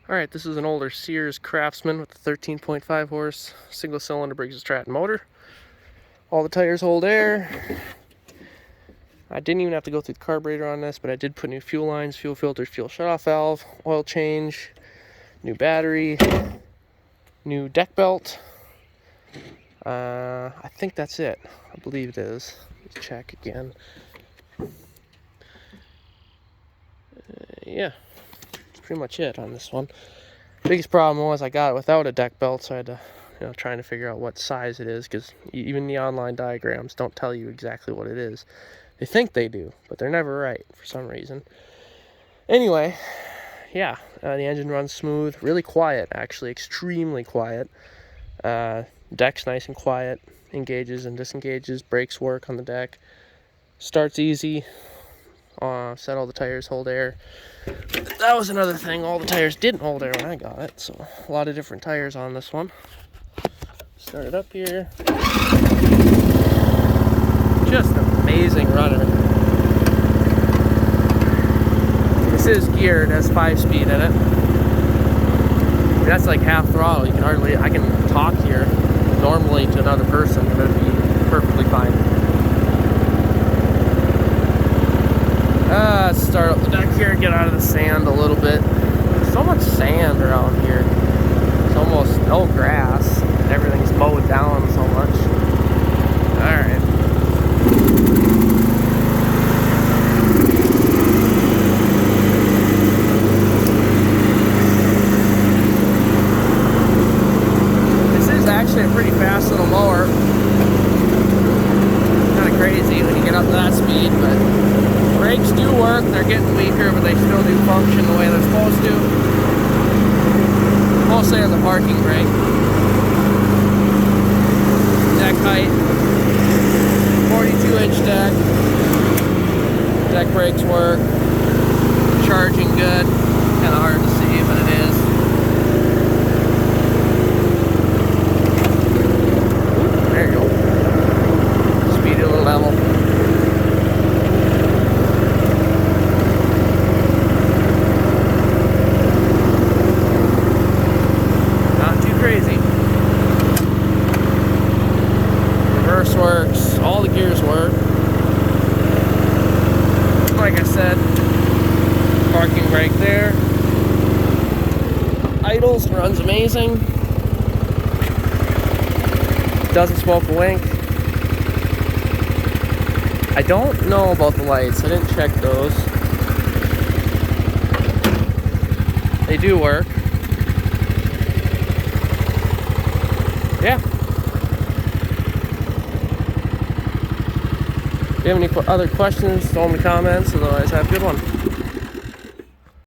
Alright, this is an older Sears Craftsman with a 13.5 horse single cylinder Briggs & Stratton motor. All the tires hold air. I didn't even have to go through the carburetor on this, but I did put new fuel lines, fuel filters, fuel shutoff valve, oil change, new battery, new deck belt. I think that's it. I believe it is. Let's check again. Yeah. Pretty much it on this one. Biggest problem was I got it without a deck belt, so I had to, trying to figure out what size it is, because even the online diagrams don't tell you exactly what it is. They think they do, but they're never right for some reason. Anyway, yeah, the engine runs smooth, really quiet, actually, extremely quiet. Deck's nice and quiet, engages and disengages, brakes work on the deck, starts easy. Said all the tires hold air. That was another thing, all the tires didn't hold air when I got it, so a lot of different tires on this one. Start it up here. Just an amazing runner. This is geared, has 5-speed in it. That's like half throttle. You can I can talk here normally to another person and it'd be perfectly fine. Let's start up the deck here and get out of the sand a little bit. There's so much sand around here. There's almost no grass. Everything's mowed down so much. Alright. This is actually a pretty fast little mower. Kind of crazy when you get up to that speed, but brakes do work. They're getting weaker, but they still do function the way they're supposed to. Mostly on the parking brake. Deck height, 42-inch deck. Deck brakes work. Charging good. Kind of hard to see, but it is. There you go. Speed it a little level. Works, all the gears work. Like I said, parking brake there. Idles, runs amazing. Doesn't smoke a wink. I don't know about the lights, I didn't check those. They do work. Yeah. If you have any other questions, throw them in the comments. Otherwise, have a good one.